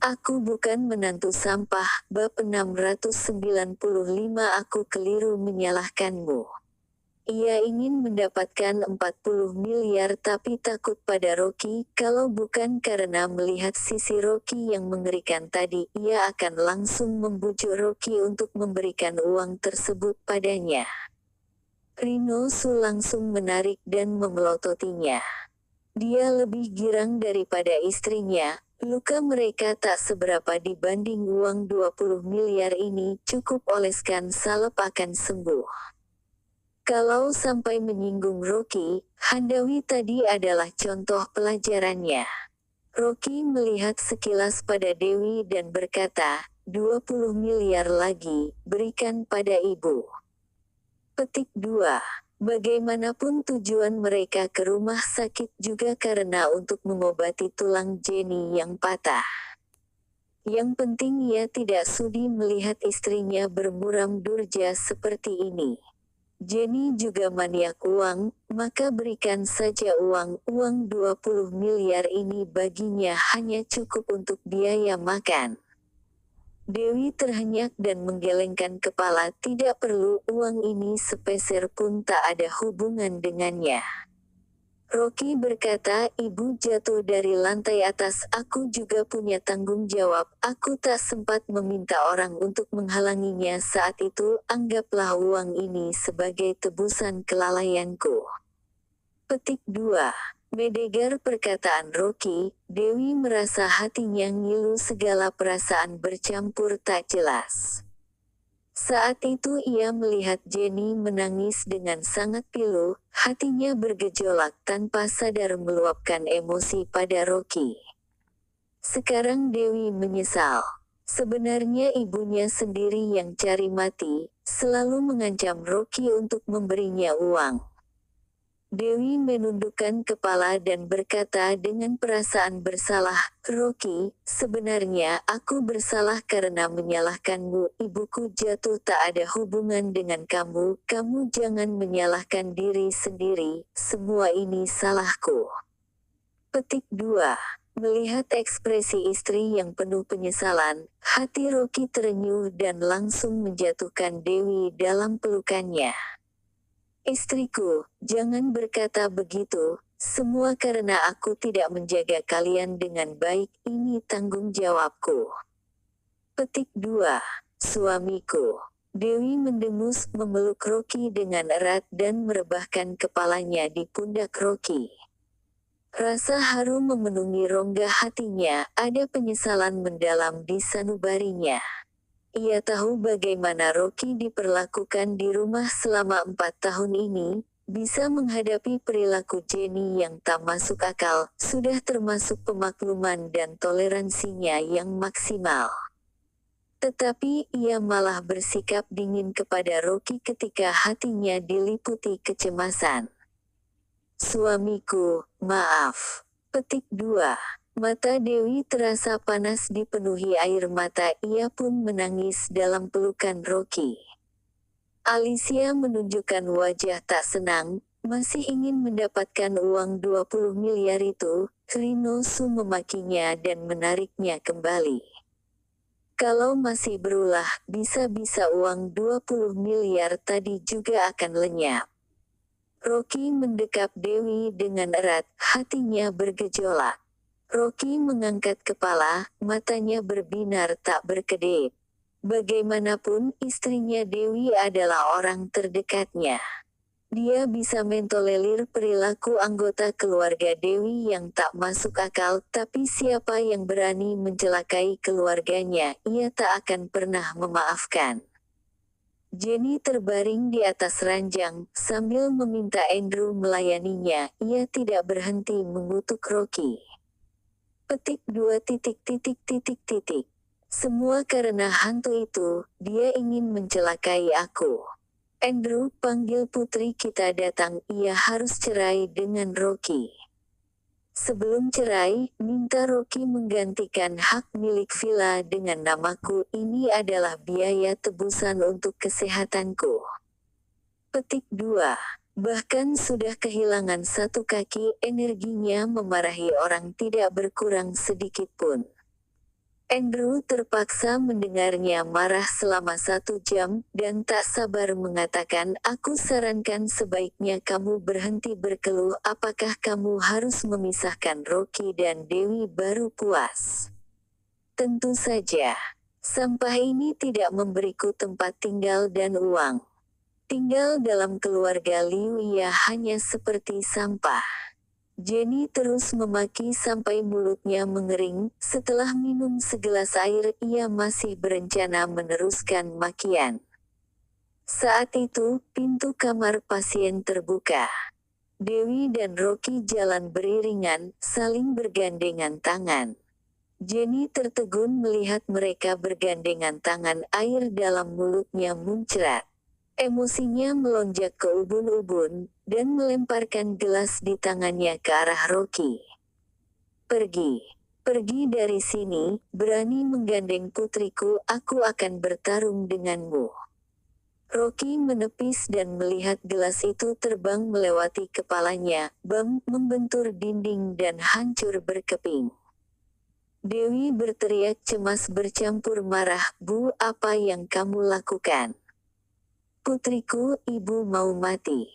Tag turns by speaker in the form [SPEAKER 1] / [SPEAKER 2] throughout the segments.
[SPEAKER 1] Aku bukan menantu sampah, bab 695. Aku keliru menyalahkanmu. Ia ingin mendapatkan 40 miliar tapi takut pada Rocky. Kalau bukan karena melihat sisi Rocky yang mengerikan tadi, ia akan langsung membujuk Rocky untuk memberikan uang tersebut padanya. Rinosu langsung menarik dan memelototinya. Dia lebih girang daripada istrinya. Luka mereka tak seberapa dibanding uang 20 miliar ini. Cukup oleskan salep akan sembuh. Kalau sampai menyinggung Rocky, Handawi tadi adalah contoh pelajarannya. Rocky melihat sekilas pada Dewi dan berkata, 20 miliar lagi, berikan pada ibu. Petik 2. Bagaimanapun tujuan mereka ke rumah sakit juga karena untuk mengobati tulang Jenny yang patah. Yang penting ia tidak sudi melihat istrinya bermuram durja seperti ini. Jenny juga maniak uang, maka berikan saja uang. Uang 20 miliar ini baginya hanya cukup untuk biaya makan. Dewi terhenyak dan menggelengkan kepala. Tidak perlu, uang ini sepeser pun tak ada hubungan dengannya. Rocky berkata, ibu jatuh dari lantai atas, aku juga punya tanggung jawab. Aku tak sempat meminta orang untuk menghalanginya saat itu. Anggaplah uang ini sebagai tebusan kelalaianku. Petik 2. Mendengar perkataan Rocky, Dewi merasa hatinya ngilu, segala perasaan bercampur tak jelas. Saat itu ia melihat Jenny menangis dengan sangat pilu, hatinya bergejolak tanpa sadar meluapkan emosi pada Rocky. Sekarang Dewi menyesal. Sebenarnya ibunya sendiri yang cari mati, selalu mengancam Rocky untuk memberinya uang. Dewi menundukkan kepala dan berkata dengan perasaan bersalah, Rocky, sebenarnya aku bersalah karena menyalahkanmu. Ibuku jatuh tak ada hubungan dengan kamu. Kamu jangan menyalahkan diri sendiri, semua ini salahku. Petik 2. Melihat ekspresi istri yang penuh penyesalan, hati Rocky terenyuh dan langsung menjatuhkan Dewi dalam pelukannya. Istriku, jangan berkata begitu, semua karena aku tidak menjaga kalian dengan baik, ini tanggung jawabku. Petik 2. Suamiku. Dewi mendengus, memeluk Rocky dengan erat dan merebahkan kepalanya di pundak Rocky. Rasa haru memenuhi rongga hatinya, ada penyesalan mendalam di sanubarinya. Ia tahu bagaimana Rocky diperlakukan di rumah selama 4 tahun ini, bisa menghadapi perilaku Jenny yang tak masuk akal, sudah termasuk pemakluman dan toleransinya yang maksimal. Tetapi ia malah bersikap dingin kepada Rocky ketika hatinya diliputi kecemasan. Suamiku, maaf. Petik 2. Mata Dewi terasa panas dipenuhi air mata, ia pun menangis dalam pelukan Rocky. Alicia menunjukkan wajah tak senang, masih ingin mendapatkan uang 20 miliar itu. Rinosu memakinya dan menariknya kembali. Kalau masih berulah, bisa-bisa uang 20 miliar tadi juga akan lenyap. Rocky mendekap Dewi dengan erat, hatinya bergejolak. Rocky mengangkat kepala, matanya berbinar tak berkedip. Bagaimanapun istrinya Dewi adalah orang terdekatnya. Dia bisa mentolerir perilaku anggota keluarga Dewi yang tak masuk akal, tapi siapa yang berani mencelakai keluarganya, ia tak akan pernah memaafkan. Jenny terbaring di atas ranjang, sambil meminta Andrew melayaninya, ia tidak berhenti mengutuk Rocky. Petik 2. Semua karena hantu itu, dia ingin mencelakai aku. Andrew, panggil putri kita datang, ia harus cerai dengan Rocky. Sebelum cerai, minta Rocky menggantikan hak milik villa dengan namaku, ini adalah biaya tebusan untuk kesehatanku. Petik 2. Bahkan sudah kehilangan satu kaki, energinya memarahi orang tidak berkurang sedikit pun. Andrew terpaksa mendengarnya marah selama 1 jam, dan tak sabar mengatakan, aku sarankan sebaiknya kamu berhenti berkeluh. Apakah kamu harus memisahkan Rocky dan Dewi baru puas? Tentu saja. Sampah ini tidak memberiku tempat tinggal dan uang. Tinggal dalam keluarga Liu ia hanya seperti sampah. Jenny terus memaki sampai mulutnya mengering. Setelah minum segelas air, ia masih berencana meneruskan makian. Saat itu, pintu kamar pasien terbuka. Dewi dan Rocky jalan beriringan, saling bergandengan tangan. Jenny tertegun melihat mereka bergandengan tangan, air dalam mulutnya muncrat. Emosinya melonjak ke ubun-ubun, dan melemparkan gelas di tangannya ke arah Rocky. Pergi. Pergi dari sini, berani menggandeng putriku, aku akan bertarung denganmu. Rocky menepis dan melihat gelas itu terbang melewati kepalanya, bang, membentur dinding dan hancur berkeping. Dewi berteriak cemas bercampur marah, Bu, apa yang kamu lakukan? Putriku, ibu mau mati.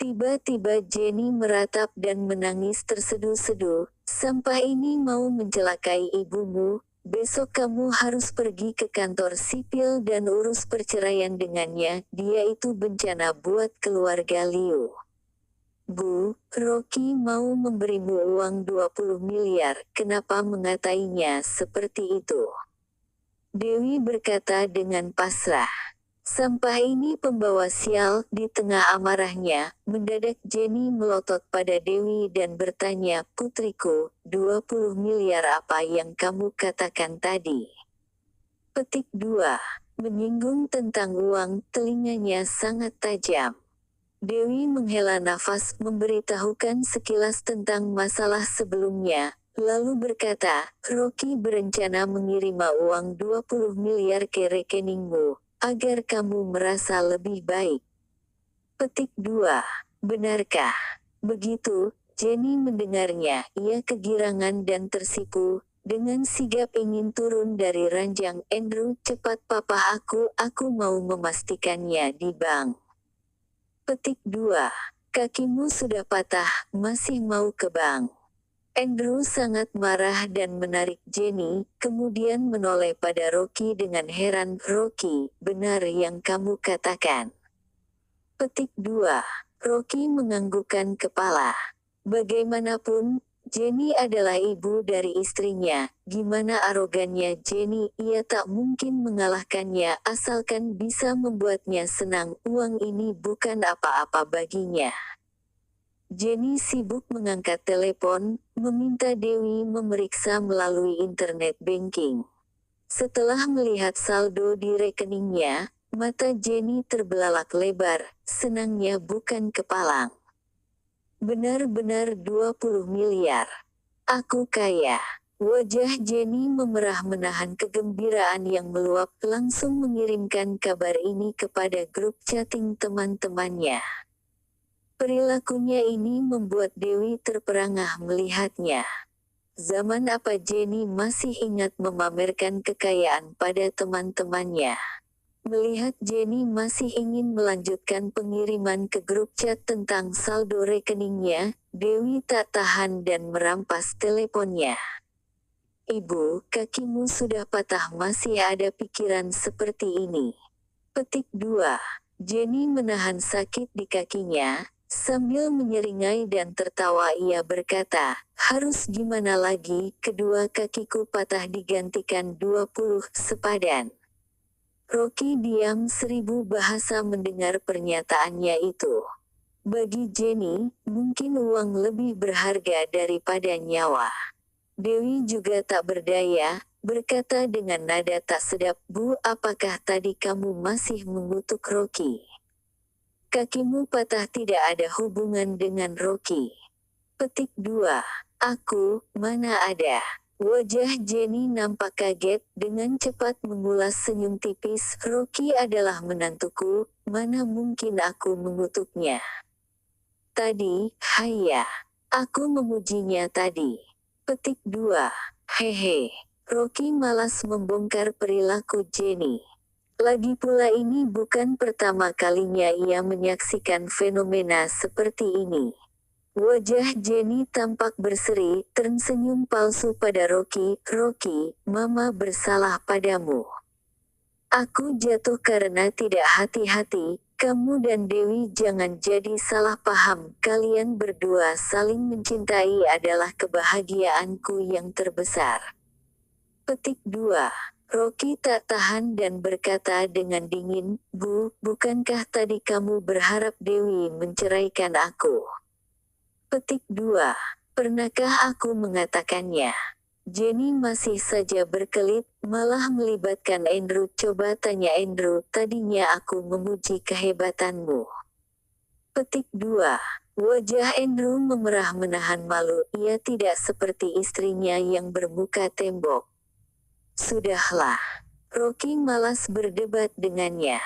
[SPEAKER 1] Tiba-tiba Jenny meratap dan menangis terseduh-seduh, sampah ini mau mencelakai ibumu, besok kamu harus pergi ke kantor sipil dan urus perceraian dengannya, dia itu bencana buat keluarga Liu. Bu, Rocky mau memberimu uang 20 miliar, kenapa mengatainya seperti itu? Dewi berkata dengan pasrah. Sampah ini pembawa sial. Di tengah amarahnya, mendadak Jenny melotot pada Dewi dan bertanya, putriku, 20 miliar apa yang kamu katakan tadi? Petik 2. Menyinggung tentang uang, telinganya sangat tajam. Dewi menghela nafas, memberitahukan sekilas tentang masalah sebelumnya, lalu berkata, Rocky berencana mengirim uang 20 miliar ke rekeningmu, agar kamu merasa lebih baik. Petik 2. Benarkah? Begitu, Jenny mendengarnya, ia kegirangan dan tersipu. Dengan sigap ingin turun dari ranjang, Andrew, cepat papa aku mau memastikannya di bank. Petik 2. Kakimu sudah patah, masih mau ke bank. Andrew sangat marah dan menarik Jenny, kemudian menoleh pada Rocky dengan heran. Rocky, benar yang kamu katakan. Petik 2. Rocky menganggukkan kepala. Bagaimanapun, Jenny adalah ibu dari istrinya. Gimana arogannya Jenny, ia tak mungkin mengalahkannya asalkan bisa membuatnya senang. Uang ini bukan apa-apa baginya. Jenny sibuk mengangkat telepon, meminta Dewi memeriksa melalui internet banking. Setelah melihat saldo di rekeningnya, mata Jenny terbelalak lebar, senangnya bukan kepalang. Benar-benar 20 miliar. Aku kaya. Wajah Jenny memerah menahan kegembiraan yang meluap, langsung mengirimkan kabar ini kepada grup chatting teman-temannya. Perilakunya ini membuat Dewi terperangah melihatnya. Zaman apa Jenny masih ingat memamerkan kekayaan pada teman-temannya. Melihat Jenny masih ingin melanjutkan pengiriman ke grup chat tentang saldo rekeningnya, Dewi tak tahan dan merampas teleponnya. Ibu, kakimu sudah patah, masih ada pikiran seperti ini. Petik 2. Jenny menahan sakit di kakinya. Sambil menyeringai dan tertawa ia berkata, harus gimana lagi, kedua kakiku patah digantikan 20 sepadan. Rocky diam 1000 bahasa mendengar pernyataannya itu. Bagi Jenny, mungkin uang lebih berharga daripada nyawa. Dewi juga tak berdaya, berkata dengan nada tak sedap, Bu, apakah tadi kamu masih mengutuk Rocky? Kakimu patah tidak ada hubungan dengan Rocky. Petik 2. Aku, mana ada. Wajah Jenny nampak kaget, dengan cepat mengulas senyum tipis. Rocky adalah menantuku, mana mungkin aku mengutuknya. Tadi, haya. Aku memujinya tadi. Petik 2. Hehe. Rocky malas membongkar perilaku Jenny. Lagi pula ini bukan pertama kalinya ia menyaksikan fenomena seperti ini. Wajah Jenny tampak berseri, tersenyum palsu pada Rocky. "Rocky, Mama bersalah padamu. Aku jatuh karena tidak hati-hati. Kamu dan Dewi jangan jadi salah paham. Kalian berdua saling mencintai adalah kebahagiaanku yang terbesar." Petik 2. Rocky tak tahan dan berkata dengan dingin, "Bu, bukankah tadi kamu berharap Dewi menceraikan aku?" Petik 2. Pernahkah aku mengatakannya? Jenny masih saja berkelit, malah melibatkan Andrew. "Coba tanya Andrew, tadinya aku memuji kehebatanmu." Petik 2. Wajah Andrew memerah menahan malu, ia tidak seperti istrinya yang bermuka tembok. Sudahlah. Rocky malas berdebat dengannya.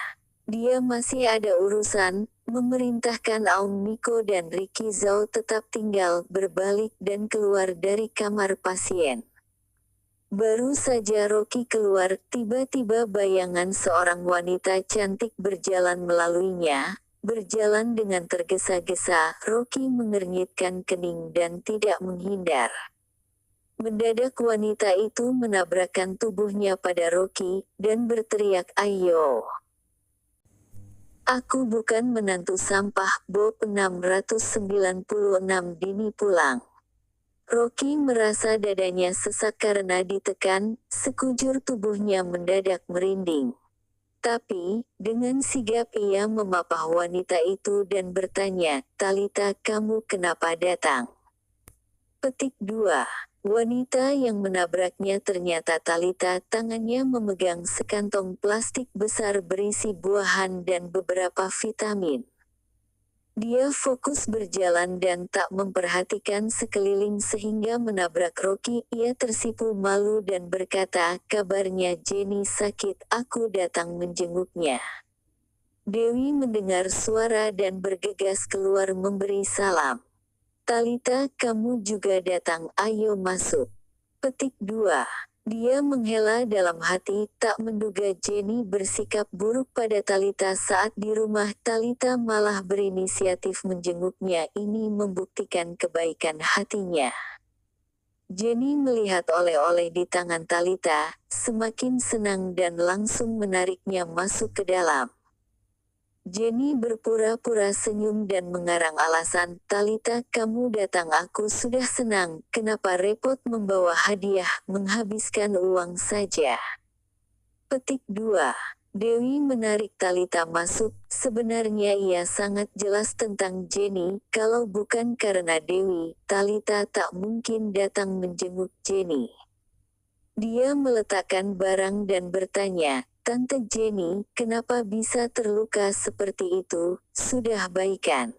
[SPEAKER 1] Dia masih ada urusan, memerintahkan Aung Miko dan Ricky Zhao tetap tinggal, berbalik dan keluar dari kamar pasien. Baru saja Rocky keluar, tiba-tiba bayangan seorang wanita cantik berjalan melaluinya, berjalan dengan tergesa-gesa. Rocky mengernyitkan kening dan tidak menghindar. Mendadak wanita itu menabrakkan tubuhnya pada Rocky, dan berteriak, "Ayo! Aku bukan menantu sampah." Bob 696 Dini pulang. Rocky merasa dadanya sesak karena ditekan, sekujur tubuhnya mendadak merinding. Tapi, dengan sigap ia memapah wanita itu dan bertanya, "Talita, kamu kenapa datang?" Petik 2. Wanita yang menabraknya ternyata Talita. Tangannya memegang sekantong plastik besar berisi buahan dan beberapa vitamin. Dia fokus berjalan dan tak memperhatikan sekeliling sehingga menabrak Rocky. Ia tersipu malu dan berkata, "Kabarnya Jenny sakit, aku datang menjenguknya." Dewi mendengar suara dan bergegas keluar memberi salam. "Talita, kamu juga datang, ayo masuk." Petik 2. Dia menghela dalam hati, tak menduga Jenny bersikap buruk pada Talita saat di rumah. Talita malah berinisiatif menjenguknya. Ini membuktikan kebaikan hatinya. Jenny melihat oleh-oleh di tangan Talita, semakin senang dan langsung menariknya masuk ke dalam. Jenny berpura-pura senyum dan mengarang alasan, "Talita, kamu datang, aku sudah senang, kenapa repot membawa hadiah, menghabiskan uang saja." Petik 2. Dewi menarik Talita masuk. Sebenarnya ia sangat jelas tentang Jenny, kalau bukan karena Dewi, Talita tak mungkin datang menjenguk Jenny. Dia meletakkan barang dan bertanya, "Tante Jenny, kenapa bisa terluka seperti itu? Sudah baikan?"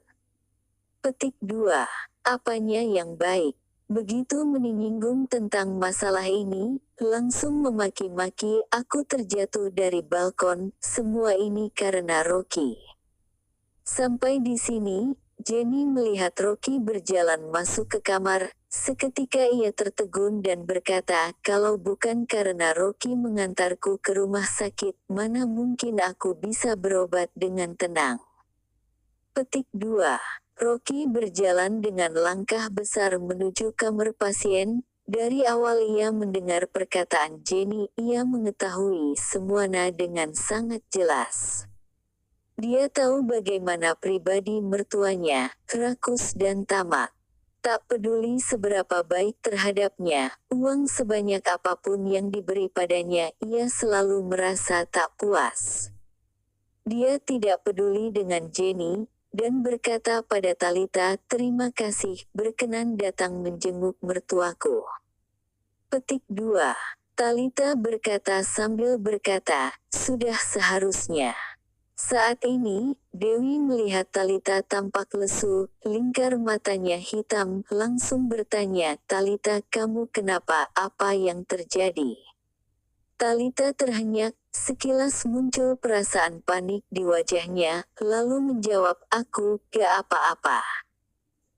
[SPEAKER 1] Petik 2. Apanya yang baik? Begitu menyinggung tentang masalah ini, langsung memaki-maki, "Aku terjatuh dari balkon, semua ini karena Rocky." Sampai di sini, Jenny melihat Rocky berjalan masuk ke kamar. Seketika ia tertegun dan berkata, "Kalau bukan karena Rocky mengantarku ke rumah sakit, mana mungkin aku bisa berobat dengan tenang." Petik 2. Rocky berjalan dengan langkah besar menuju kamar pasien. Dari awal ia mendengar perkataan Jenny, ia mengetahui semuanya dengan sangat jelas. Dia tahu bagaimana pribadi mertuanya, rakus dan tamak. Tak peduli seberapa baik terhadapnya, uang sebanyak apapun yang diberi padanya, ia selalu merasa tak puas. Dia tidak peduli dengan Jenny, dan berkata pada Talita, "Terima kasih, berkenan datang menjenguk mertuaku." Petik 2. Talita berkata sambil berkata, "Sudah seharusnya." Saat ini, Dewi melihat Talita tampak lesu, lingkar matanya hitam, langsung bertanya, "Talita, kamu kenapa? Apa yang terjadi?" Talita terhenyak, sekilas muncul perasaan panik di wajahnya, lalu menjawab, "Aku gak apa-apa."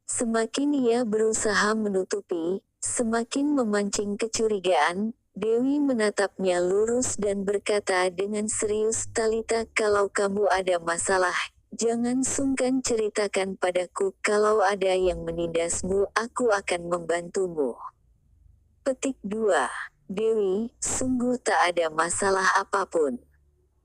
[SPEAKER 1] Semakin ia berusaha menutupi, semakin memancing kecurigaan. Dewi menatapnya lurus dan berkata dengan serius, "Talita, kalau kamu ada masalah, jangan sungkan ceritakan padaku. Kalau ada yang menindasmu, aku akan membantumu." Petik 2. Dewi, sungguh tak ada masalah apapun.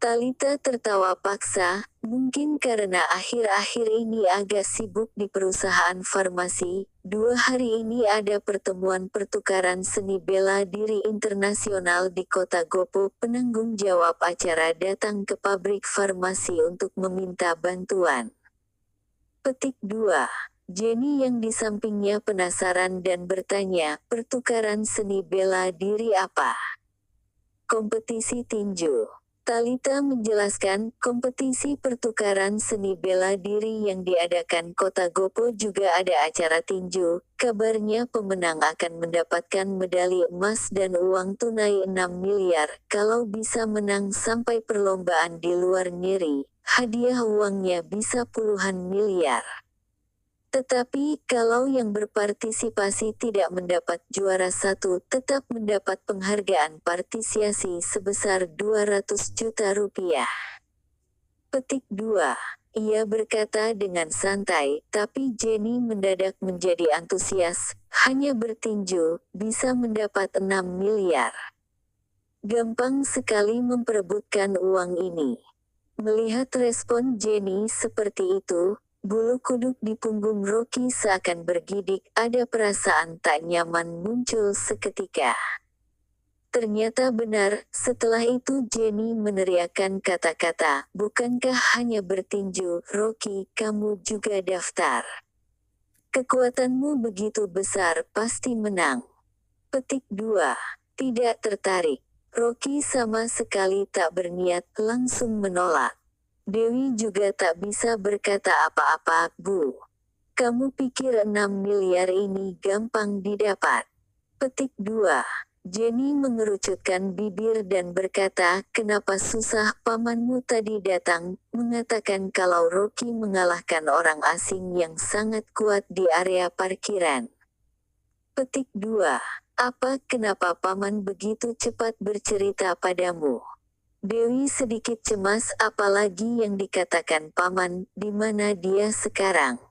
[SPEAKER 1] Talita tertawa paksa, mungkin karena akhir-akhir ini agak sibuk di perusahaan farmasi. 2 hari ini ada pertemuan pertukaran seni bela diri internasional di kota Gopo. Penanggung jawab acara datang ke pabrik farmasi untuk meminta bantuan. Petik 2. Jenny yang di sampingnya penasaran dan bertanya, pertukaran seni bela diri apa? Kompetisi tinju. Talita menjelaskan, kompetisi pertukaran seni bela diri yang diadakan kota Gopo juga ada acara tinju. Kabarnya pemenang akan mendapatkan medali emas dan uang tunai 6 miliar. Kalau bisa menang sampai perlombaan di luar negeri, hadiah uangnya bisa puluhan miliar. Tetapi, kalau yang berpartisipasi tidak mendapat juara satu, tetap mendapat penghargaan partisipasi sebesar 200 juta rupiah. Petik 2. Ia berkata dengan santai, tapi Jenny mendadak menjadi antusias. Hanya bertinju, bisa mendapat 6 miliar. Gampang sekali memperebutkan uang ini. Melihat respon Jenny seperti itu, bulu kuduk di punggung Rocky seakan bergidik, ada perasaan tak nyaman muncul seketika. Ternyata benar, setelah itu Jenny meneriakkan kata-kata, bukankah hanya bertinju, Rocky, kamu juga daftar. Kekuatanmu begitu besar, pasti menang. Petik 2. Tidak tertarik. Rocky sama sekali tak berniat, langsung menolak. Dewi juga tak bisa berkata apa-apa, Bu. Kamu pikir 6 miliar ini gampang didapat? Petik 2. Jenny mengerucutkan bibir dan berkata, kenapa susah? Pamanmu tadi datang, mengatakan kalau Rocky mengalahkan orang asing yang sangat kuat di area parkiran. Petik 2. Apa kenapa paman begitu cepat bercerita padamu? Dewi sedikit cemas, apalagi yang dikatakan paman, di mana dia sekarang.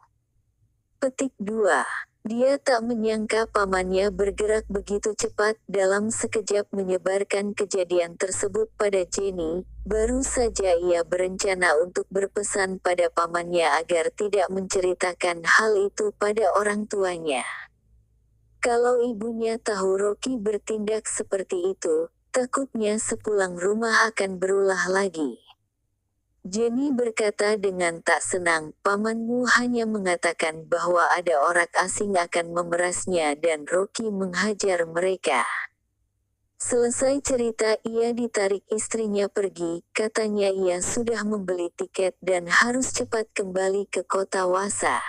[SPEAKER 1] Petik 2. Dia tak menyangka pamannya bergerak begitu cepat dalam sekejap menyebarkan kejadian tersebut pada Jenny. Baru saja ia berencana untuk berpesan pada pamannya agar tidak menceritakan hal itu pada orang tuanya. Kalau ibunya tahu Rocky bertindak seperti itu, takutnya sepulang rumah akan berulah lagi. Jenny berkata dengan tak senang, pamanmu hanya mengatakan bahwa ada orang asing akan memerasnya dan Rocky menghajar mereka. Selesai cerita ia ditarik istrinya pergi, katanya ia sudah membeli tiket dan harus cepat kembali ke kota Wasa.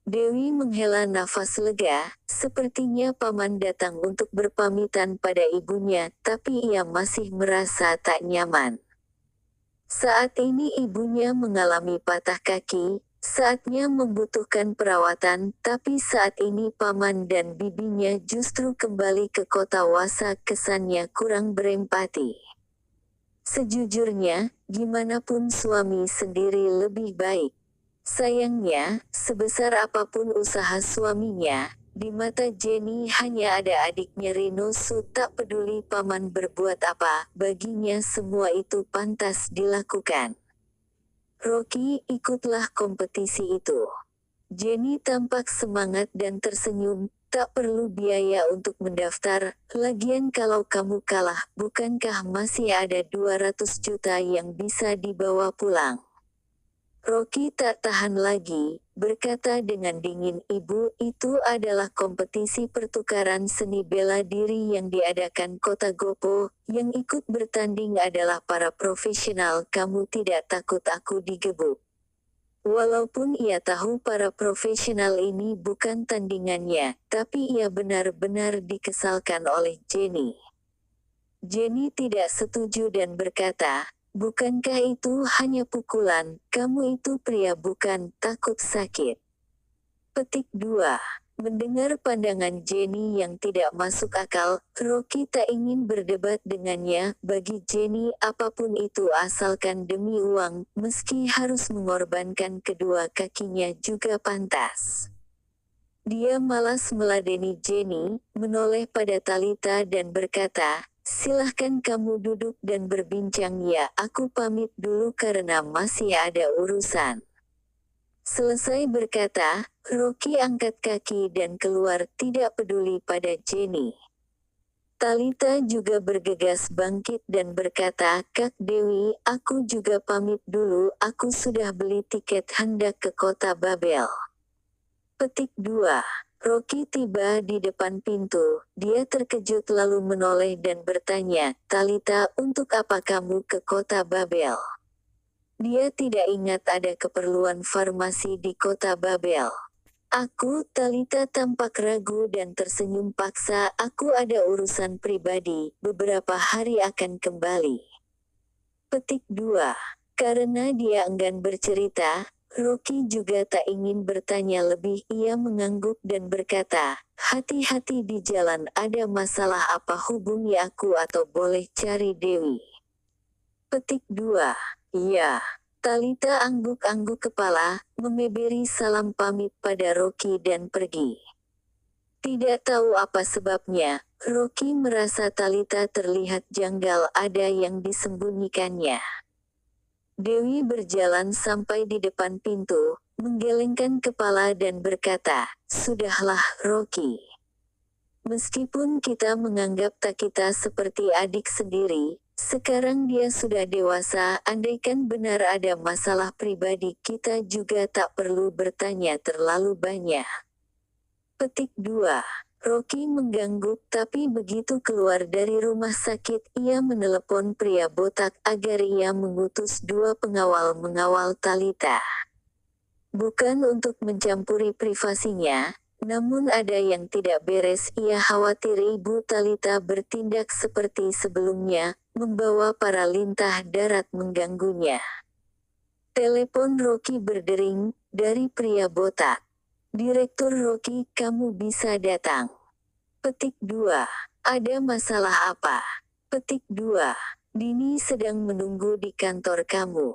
[SPEAKER 1] Dewi menghela nafas lega, sepertinya paman datang untuk berpamitan pada ibunya, tapi ia masih merasa tak nyaman. Saat ini ibunya mengalami patah kaki, saatnya membutuhkan perawatan, tapi saat ini paman dan bibinya justru kembali ke kota Wasa, kesannya kurang berempati. Sejujurnya, gimana pun suami sendiri lebih baik. Sayangnya, sebesar apapun usaha suaminya, di mata Jenny hanya ada adiknya Rinosu. Tak peduli paman berbuat apa, baginya semua itu pantas dilakukan. Rocky, ikutlah kompetisi itu. Jenny tampak semangat dan tersenyum, tak perlu biaya untuk mendaftar, lagian kalau kamu kalah, bukankah masih ada 200 juta yang bisa dibawa pulang? Rocky tak tahan lagi, berkata dengan dingin, ibu, itu adalah kompetisi pertukaran seni bela diri yang diadakan kota Gopo, yang ikut bertanding adalah para profesional, kamu tidak takut aku digebuk? Walaupun ia tahu para profesional ini bukan tandingannya, tapi ia benar-benar dikesalkan oleh Jenny. Jenny tidak setuju dan berkata, bukankah itu hanya pukulan, kamu itu pria bukan, takut sakit. Petik 2. Mendengar pandangan Jenny yang tidak masuk akal, Rocky tak ingin berdebat dengannya. Bagi Jenny apapun itu asalkan demi uang, meski harus mengorbankan kedua kakinya juga pantas. Dia malas meladeni Jenny, menoleh pada Talita dan berkata, "Silahkan kamu duduk dan berbincang ya, aku pamit dulu karena masih ada urusan." Selesai berkata, Rocky angkat kaki dan keluar tidak peduli pada Jenny. Talita juga bergegas bangkit dan berkata, "Kak Dewi, aku juga pamit dulu, aku sudah beli tiket hendak ke kota Babel." Petik 2. Rocky tiba di depan pintu, dia terkejut lalu menoleh dan bertanya, "Talita, untuk apa kamu ke kota Babel?" Dia tidak ingat ada keperluan farmasi di kota Babel. "Aku," Talita tampak ragu dan tersenyum paksa, "aku ada urusan pribadi, beberapa hari akan kembali." Petik 2. Karena dia enggan bercerita, Rocky juga tak ingin bertanya lebih. Ia mengangguk dan berkata, "Hati-hati di jalan, ada masalah apa hubungi aku atau boleh cari Dewi." Petik 2. "Iya." Talita angguk-angguk kepala, memberi salam pamit pada Rocky dan pergi. Tidak tahu apa sebabnya, Rocky merasa Talita terlihat janggal, ada yang disembunyikannya. Dewi berjalan sampai di depan pintu, menggelengkan kepala dan berkata, "Sudahlah, Rocky. Meskipun kita menganggap Takita seperti adik sendiri, sekarang dia sudah dewasa. Andaikan benar ada masalah pribadi, kita juga tak perlu bertanya terlalu banyak." Petik 2. Rocky mengangguk, tapi begitu keluar dari rumah sakit, ia menelepon pria botak agar ia mengutus 2 pengawal mengawal Talita. Bukan untuk mencampuri privasinya, namun ada yang tidak beres. Ia khawatir ibu Talita bertindak seperti sebelumnya, membawa para lintah darat mengganggunya. Telepon Rocky berdering, dari pria botak. "Direktur Rocky, kamu bisa datang." Petik 2. "Ada masalah apa?" Petik 2. "Dini sedang menunggu di kantor kamu."